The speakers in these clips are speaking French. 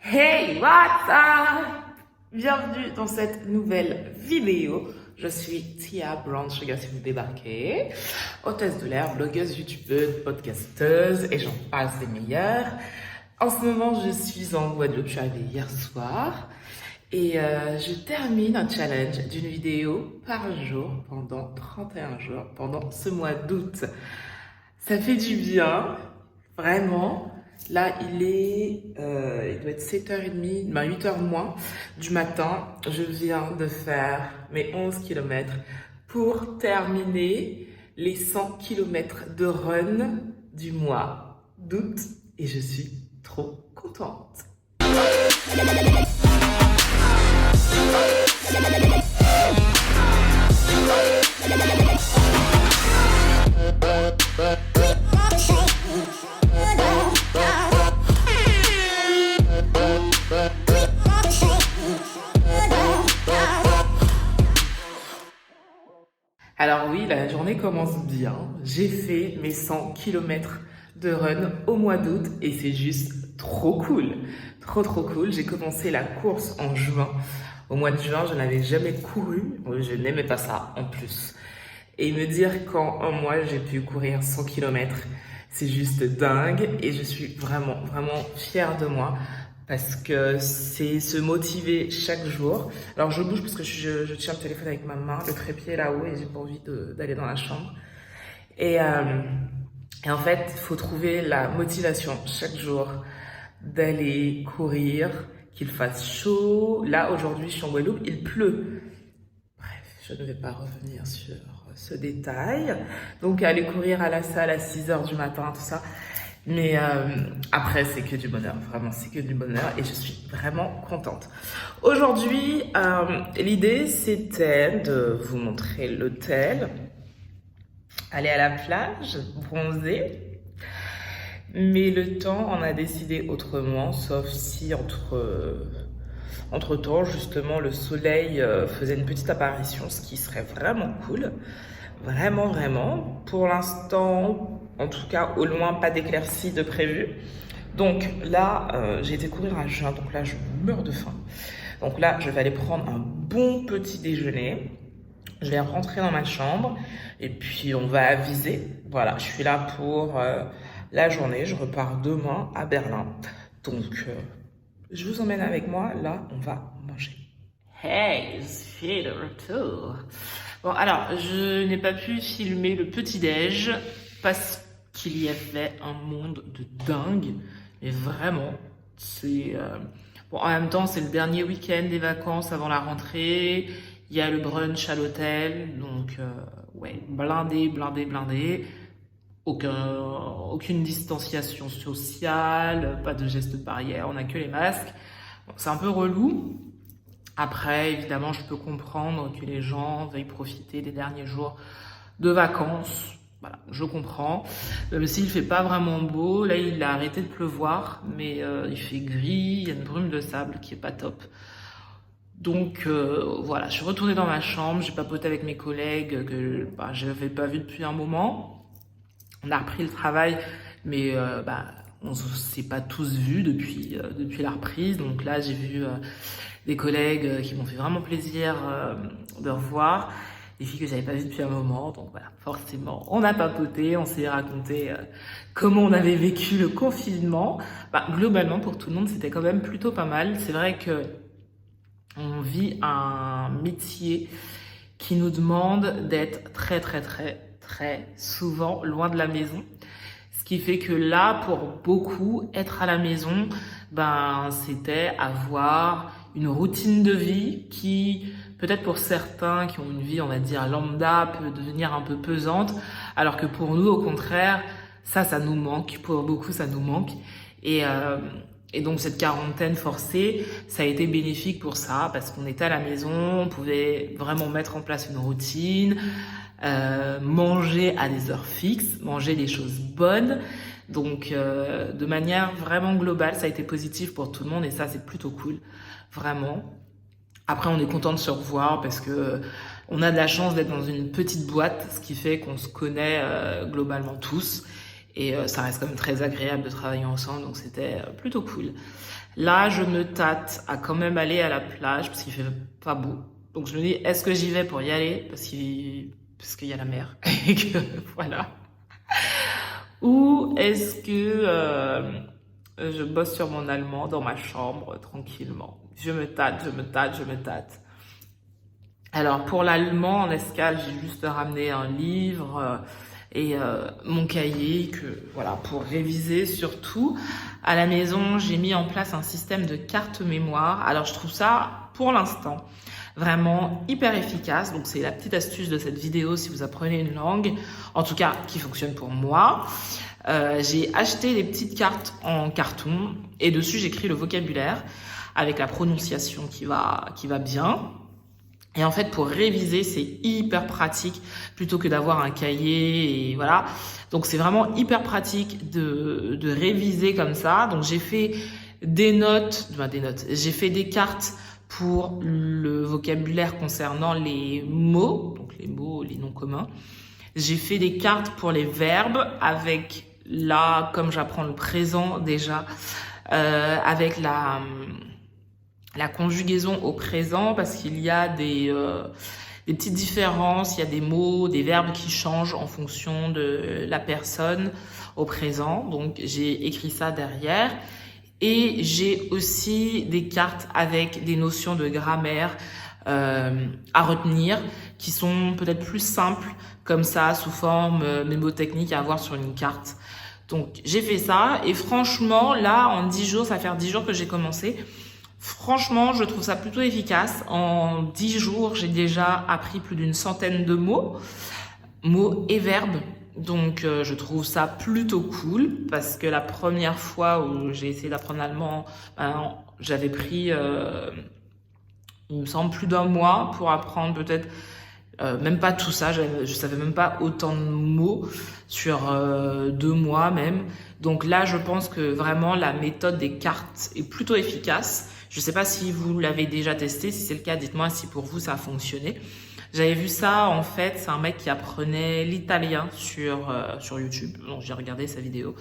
Hey, what's up? Bienvenue dans cette nouvelle vidéo. Je suis Tia Brown Sugar si vous débarquez, hôtesse de l'air, blogueuse, youtubeuse, podcasteuse et j'en passe des meilleures. En ce moment, je suis en Guadeloupe, je suis arrivée hier soir et je termine un challenge d'une vidéo par jour pendant 31 jours, pendant ce mois d'août. Ça fait du bien, vraiment. Là, il doit être 7h30, 8h moins du matin. Je viens de faire mes 11 km pour terminer les 100 km de run du mois d'août. Et je suis trop contente. Alors oui, la journée commence bien. J'ai fait mes 100 km de run au mois d'août et c'est juste trop cool. Trop cool. J'ai commencé la course en juin. Au mois de juin, je n'avais jamais couru. Je n'aimais pas ça en plus. Et me dire qu'en un mois, j'ai pu courir 100 km, c'est juste dingue. Et je suis vraiment fière de moi. Parce que c'est se motiver chaque jour. Alors je bouge parce que je tiens le téléphone avec ma main, le trépied est là-haut et j'ai pas envie d'aller dans la chambre. Et en fait, il faut trouver la motivation chaque jour d'aller courir, qu'il fasse chaud. Là, aujourd'hui, je suis en Guadeloupe, il pleut. Bref, je ne vais pas revenir sur ce détail. Donc, aller courir à la salle à 6h du matin, tout ça. Mais après, c'est que du bonheur, vraiment, c'est que du bonheur et je suis vraiment contente. Aujourd'hui, l'idée, c'était de vous montrer l'hôtel, aller à la plage, bronzer. Mais le temps, on a décidé autrement, sauf si entre-temps, justement, le soleil faisait une petite apparition, ce qui serait vraiment cool. Vraiment. Pour l'instant, en tout cas, au loin, pas d'éclaircies de prévu. Donc là, j'ai été courir à jeun, donc là, je meurs de faim. Donc là, je vais aller prendre un bon petit déjeuner. Je vais rentrer dans ma chambre et puis on va aviser. Voilà, je suis là pour la journée. Je repars demain à Berlin. Donc, je vous emmène avec moi. Là, on va manger. Hey, c'est le retour. Bon, alors, je n'ai pas pu filmer le petit-déj parce qu'il y avait un monde de dingue. Mais vraiment, c'est... Bon, en même temps, c'est le dernier week-end des vacances avant la rentrée. Il y a le brunch à l'hôtel. Donc, ouais, blindé. Aucune distanciation sociale, pas de gestes barrières, on n'a que les masques. Bon, c'est un peu relou. Après, évidemment, je peux comprendre que les gens veuillent profiter des derniers jours de vacances. Voilà, je comprends. Même s'il fait pas vraiment beau, là, il a arrêté de pleuvoir, mais il fait gris, il y a une brume de sable qui est pas top. Donc, voilà, je suis retournée dans ma chambre, j'ai papoté avec mes collègues que je n'avais pas vu depuis un moment. On a repris le travail, mais on ne s'est pas tous vus depuis la reprise. Donc là, j'ai vu des collègues qui m'ont fait vraiment plaisir de revoir. Des filles que j'avais pas vues depuis un moment. Donc voilà, forcément, on a papoté, on s'est raconté comment on avait vécu le confinement. Globalement, pour tout le monde, c'était quand même plutôt pas mal. C'est vrai que on vit un métier qui nous demande d'être très souvent loin de la maison. Ce qui fait que là, pour beaucoup, être à la maison, c'était avoir une routine de vie qui, peut-être pour certains qui ont une vie, on va dire, lambda, peut devenir un peu pesante, alors que pour nous, au contraire, ça nous manque. Pour beaucoup, ça nous manque. Et donc, cette quarantaine forcée, ça a été bénéfique pour ça, parce qu'on était à la maison, on pouvait vraiment mettre en place une routine, manger à des heures fixes, manger des choses bonnes. Donc, de manière vraiment globale, ça a été positif pour tout le monde et ça, c'est plutôt cool, vraiment. Après, on est content de se revoir parce que on a de la chance d'être dans une petite boîte, ce qui fait qu'on se connaît globalement tous. Et ça reste quand même très agréable de travailler ensemble, donc c'était plutôt cool. Là, je me tâte à quand même aller à la plage parce qu'il fait pas beau. Donc je me dis, est-ce que j'y vais pour y aller parce qu'il y a la mer et que voilà. Ou est-ce que je bosse sur mon allemand dans ma chambre tranquillement. Je me tâte. Alors pour l'allemand en escale, j'ai juste ramené un livre et mon cahier voilà, pour réviser surtout. À la maison, j'ai mis en place un système de carte mémoire. Alors je trouve ça pour l'instant vraiment hyper efficace. Donc c'est la petite astuce de cette vidéo si vous apprenez une langue, en tout cas qui fonctionne pour moi. J'ai acheté des petites cartes en carton et dessus j'écris le vocabulaire avec la prononciation qui va bien. Et en fait, pour réviser, c'est hyper pratique plutôt que d'avoir un cahier et voilà. Donc, c'est vraiment hyper pratique de réviser comme ça. Donc, j'ai fait des notes. J'ai fait des cartes pour le vocabulaire concernant les mots, donc les mots, les noms communs. J'ai fait des cartes pour les verbes avec là, comme j'apprends le présent déjà, avec la conjugaison au présent parce qu'il y a des petites différences, il y a des mots, des verbes qui changent en fonction de la personne au présent. Donc, j'ai écrit ça derrière. Et j'ai aussi des cartes avec des notions de grammaire à retenir qui sont peut-être plus simples comme ça, sous forme mémotechnique à avoir sur une carte. Donc, j'ai fait ça et franchement, là, en 10 jours, ça va faire 10 jours que j'ai commencé. Franchement, je trouve ça plutôt efficace. En 10 jours, j'ai déjà appris plus d'une centaine de mots et verbes. Donc, je trouve ça plutôt cool parce que la première fois où j'ai essayé d'apprendre l'allemand, j'avais pris, il me semble, plus d'un mois pour apprendre peut-être même pas tout ça. Je savais même pas autant de mots sur 2 mois même. Donc là, je pense que vraiment la méthode des cartes est plutôt efficace. Je sais pas si vous l'avez déjà testé. Si c'est le cas, dites-moi si pour vous ça a fonctionné. J'avais vu ça, en fait, c'est un mec qui apprenait l'italien sur YouTube. Donc, j'ai regardé sa vidéo.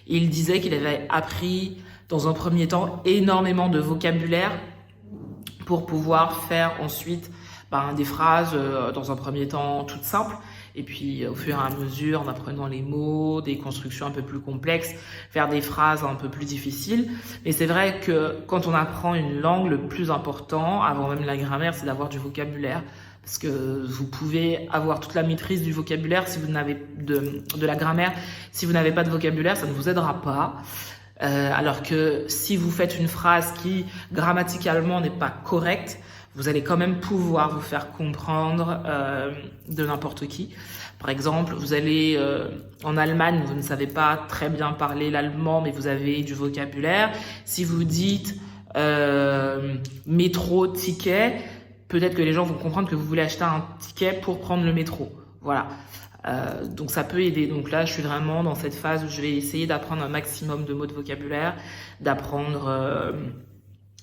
Et il disait qu'il avait appris, dans un premier temps, énormément de vocabulaire pour pouvoir faire ensuite des phrases, dans un premier temps, toutes simples. Et puis, au fur et à mesure, en apprenant les mots, des constructions un peu plus complexes, faire des phrases un peu plus difficiles. Mais c'est vrai que quand on apprend une langue, le plus important, avant même la grammaire, c'est d'avoir du vocabulaire. Parce que vous pouvez avoir toute la maîtrise du vocabulaire si vous n'avez de la grammaire. Si vous n'avez pas de vocabulaire, ça ne vous aidera pas. Alors que si vous faites une phrase qui grammaticalement n'est pas correcte, vous allez quand même pouvoir vous faire comprendre de n'importe qui. Par exemple, vous allez en Allemagne, vous ne savez pas très bien parler l'allemand, mais vous avez du vocabulaire. Si vous dites métro, ticket, peut-être que les gens vont comprendre que vous voulez acheter un ticket pour prendre le métro. Voilà. Donc ça peut aider. Donc là, je suis vraiment dans cette phase où je vais essayer d'apprendre un maximum de mots de vocabulaire, d'apprendre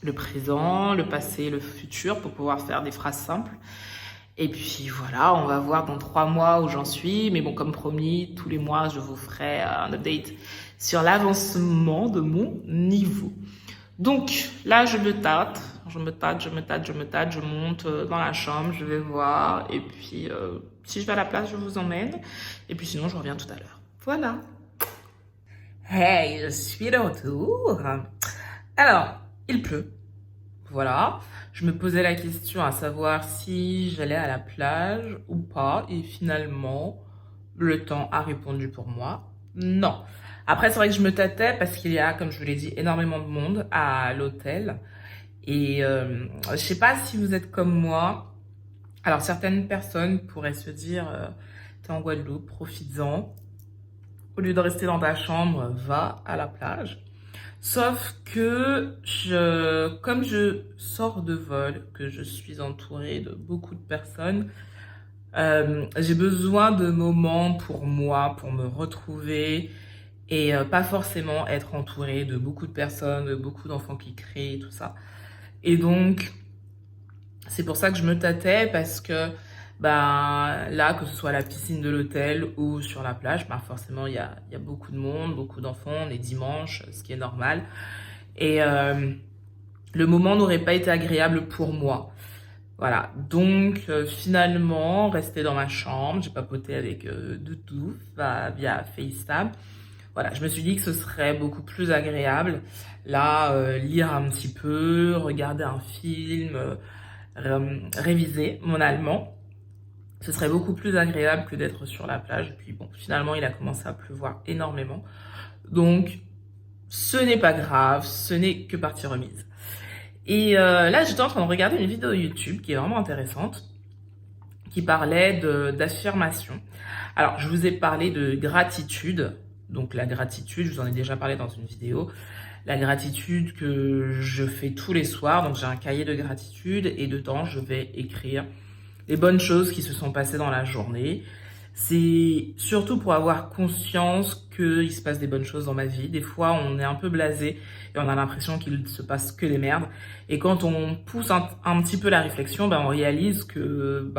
le présent, le passé, le futur pour pouvoir faire des phrases simples. Et puis voilà, on va voir dans 3 mois où j'en suis. Mais bon, comme promis, tous les mois, je vous ferai un update sur l'avancement de mon niveau. Donc là, je me tâte, je monte dans la chambre, je vais voir. Et puis, si je vais à la place, je vous emmène. Et puis sinon, je reviens tout à l'heure. Voilà. Hey, je suis de retour. Alors, il pleut. Voilà. Je me posais la question à savoir si j'allais à la plage ou pas. Et finalement, le temps a répondu pour moi. Non. Après, c'est vrai que je me tâtais parce qu'il y a, comme je vous l'ai dit, énormément de monde à l'hôtel. Et je sais pas si vous êtes comme moi. Alors, certaines personnes pourraient se dire, t'es en Guadeloupe, profites-en. Au lieu de rester dans ta chambre, va à la plage. Sauf que comme je sors de vol, que je suis entourée de beaucoup de personnes, j'ai besoin de moments pour moi, pour me retrouver et pas forcément être entourée de beaucoup de personnes, de beaucoup d'enfants qui crient et tout ça. Et donc, c'est pour ça que je me tâtais parce que Ben, là, que ce soit à la piscine de l'hôtel ou sur la plage, ben forcément, il y a beaucoup de monde, beaucoup d'enfants, on est dimanche, ce qui est normal. Et le moment n'aurait pas été agréable pour moi. Voilà, donc finalement, rester dans ma chambre, j'ai papoté avec Doudou via FaceTime. Voilà, je me suis dit que ce serait beaucoup plus agréable. Là, lire un petit peu, regarder un film, réviser mon allemand. Ce serait beaucoup plus agréable que d'être sur la plage. Et puis bon, finalement, il a commencé à pleuvoir énormément. Donc, ce n'est pas grave, ce n'est que partie remise. Et là, j'étais en train de regarder une vidéo YouTube qui est vraiment intéressante, qui parlait d'affirmation. Alors, je vous ai parlé de gratitude. Donc, la gratitude, je vous en ai déjà parlé dans une vidéo. La gratitude que je fais tous les soirs. Donc, j'ai un cahier de gratitude et dedans, je vais écrire les bonnes choses qui se sont passées dans la journée. C'est surtout pour avoir conscience qu'il se passe des bonnes choses dans ma vie. Des fois, on est un peu blasé et on a l'impression qu'il se passe que des merdes. Et quand on pousse un petit peu la réflexion, ben, on réalise que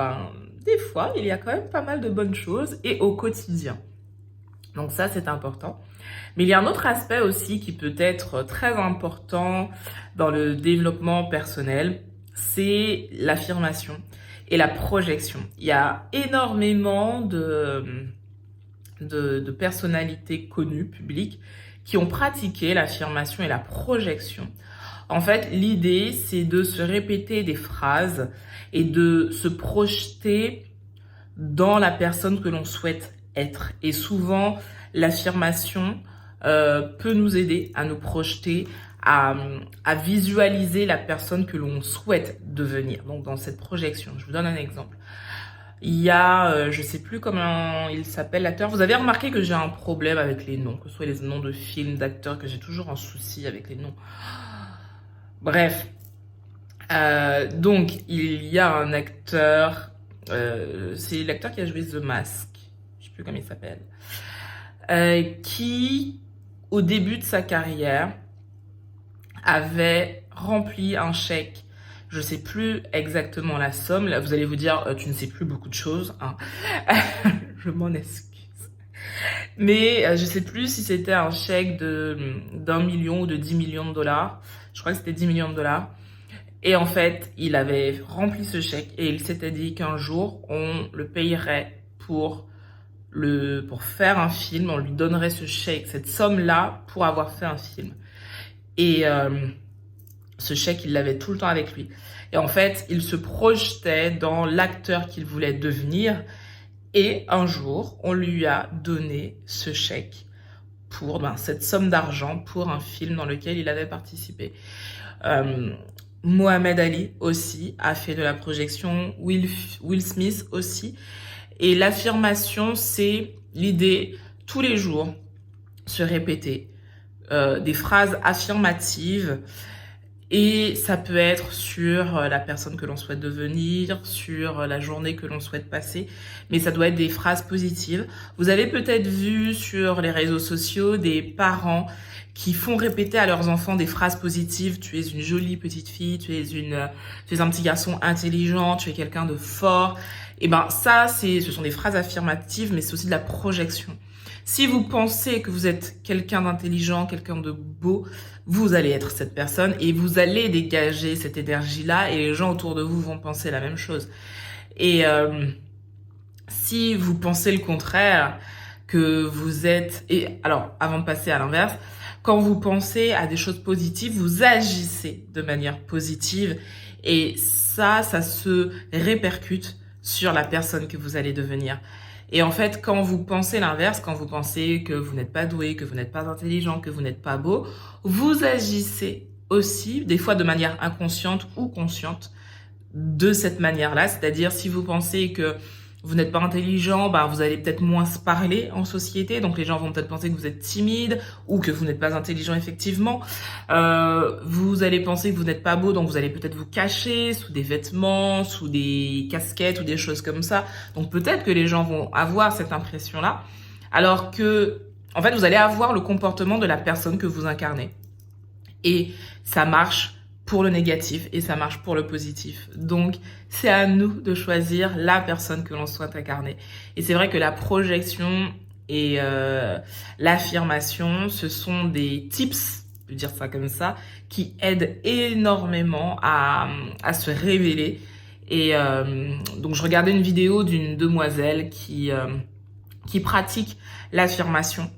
des fois, il y a quand même pas mal de bonnes choses et au quotidien. Donc ça, c'est important. Mais il y a un autre aspect aussi qui peut être très important dans le développement personnel, c'est l'affirmation et la projection. Il y a énormément de personnalités connues, publiques, qui ont pratiqué l'affirmation et la projection. En fait, l'idée, c'est de se répéter des phrases et de se projeter dans la personne que l'on souhaite être. Et souvent, l'affirmation peut nous aider à nous projeter, à visualiser la personne que l'on souhaite devenir. Donc, dans cette projection, je vous donne un exemple. Il y a, je sais plus comment il s'appelle, l'acteur. Vous avez remarqué que j'ai un problème avec les noms, que ce soit les noms de films, d'acteurs, que j'ai toujours un souci avec les noms. Bref. Donc, il y a un acteur, c'est l'acteur qui a joué The Mask, je sais plus comment il s'appelle, qui, au début de sa carrière, avait rempli un chèque. Je sais plus exactement la somme. Là, vous allez vous dire, tu ne sais plus beaucoup de choses, hein. Je m'en excuse. Mais je sais plus si c'était un chèque d'1 million ou de 10 millions de dollars. Je crois que c'était 10 millions de dollars. Et en fait, il avait rempli ce chèque et il s'était dit qu'un jour, on le payerait pour faire un film. On lui donnerait ce chèque, cette somme-là, pour avoir fait un film. Et ce chèque, il l'avait tout le temps avec lui. Et en fait, il se projetait dans l'acteur qu'il voulait devenir. Et un jour, on lui a donné ce chèque pour cette somme d'argent pour un film dans lequel il avait participé. Mohamed Ali aussi a fait de la projection, Will Smith aussi. Et l'affirmation, c'est l'idée, tous les jours, se répéter des phrases affirmatives. Et ça peut être sur la personne que l'on souhaite devenir, sur la journée que l'on souhaite passer, mais ça doit être des phrases positives. Vous avez peut-être vu sur les réseaux sociaux des parents qui font répéter à leurs enfants des phrases positives. Tu es une jolie petite fille, tu es un petit garçon intelligent, tu es quelqu'un de fort. Et ça, ce sont des phrases affirmatives, mais c'est aussi de la projection. Si vous pensez que vous êtes quelqu'un d'intelligent, quelqu'un de beau, vous allez être cette personne et vous allez dégager cette énergie-là et les gens autour de vous vont penser la même chose. Et si vous pensez le contraire, que vous êtes... Et alors, avant de passer à l'inverse, quand vous pensez à des choses positives, vous agissez de manière positive et ça se répercute sur la personne que vous allez devenir. Et en fait, quand vous pensez l'inverse, quand vous pensez que vous n'êtes pas doué, que vous n'êtes pas intelligent, que vous n'êtes pas beau, vous agissez aussi, des fois de manière inconsciente ou consciente, de cette manière-là. C'est-à-dire, si vous pensez que vous n'êtes pas intelligent, vous allez peut-être moins se parler en société. Donc, les gens vont peut-être penser que vous êtes timide ou que vous n'êtes pas intelligent, effectivement. Vous allez penser que vous n'êtes pas beau, donc vous allez peut-être vous cacher sous des vêtements, sous des casquettes ou des choses comme ça. Donc, peut-être que les gens vont avoir cette impression-là. Alors que, en fait, vous allez avoir le comportement de la personne que vous incarnez. Et ça marche pour le négatif et ça marche pour le positif. Donc, c'est à nous de choisir la personne que l'on souhaite incarner. Et c'est vrai que la projection et l'affirmation, ce sont des tips, je peux dire ça comme ça, qui aident énormément à se révéler. Et donc, je regardais une vidéo d'une demoiselle qui pratique l'affirmation.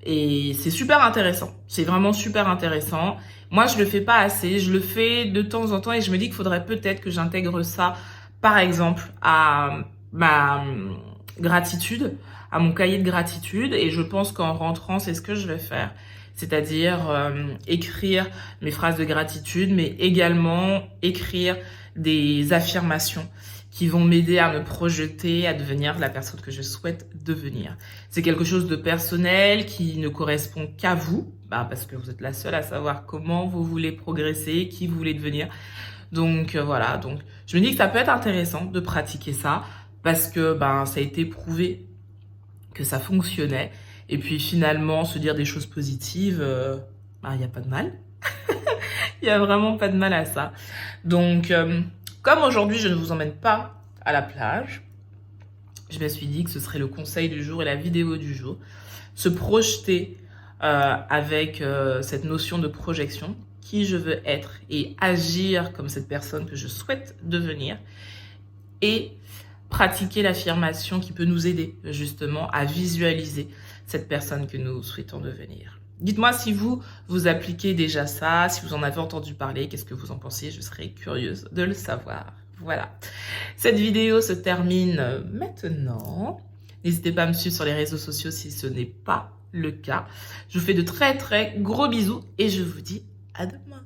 Et c'est super intéressant. C'est vraiment super intéressant. Moi, je le fais pas assez. Je le fais de temps en temps et je me dis qu'il faudrait peut-être que j'intègre ça, par exemple, à ma gratitude, à mon cahier de gratitude. Et je pense qu'en rentrant, c'est ce que je vais faire. C'est-à-dire écrire mes phrases de gratitude, mais également écrire des affirmations qui vont m'aider à me projeter, à devenir la personne que je souhaite devenir. C'est quelque chose de personnel qui ne correspond qu'à vous, parce que vous êtes la seule à savoir comment vous voulez progresser, qui vous voulez devenir. Donc voilà, donc je me dis que ça peut être intéressant de pratiquer ça, parce que ça a été prouvé que ça fonctionnait. Et puis finalement, se dire des choses positives, il n'y a pas de mal. Il n'y a vraiment pas de mal à ça. Donc, comme aujourd'hui, je ne vous emmène pas à la plage, je me suis dit que ce serait le conseil du jour et la vidéo du jour. Se projeter avec cette notion de projection, qui je veux être et agir comme cette personne que je souhaite devenir. Et pratiquer l'affirmation qui peut nous aider justement à visualiser cette personne que nous souhaitons devenir. Dites-moi si vous appliquez déjà ça, si vous en avez entendu parler, qu'est-ce que vous en pensez? Je serais curieuse de le savoir. Voilà. Cette vidéo se termine maintenant. N'hésitez pas à me suivre sur les réseaux sociaux si ce n'est pas le cas. Je vous fais de très très gros bisous et je vous dis à demain.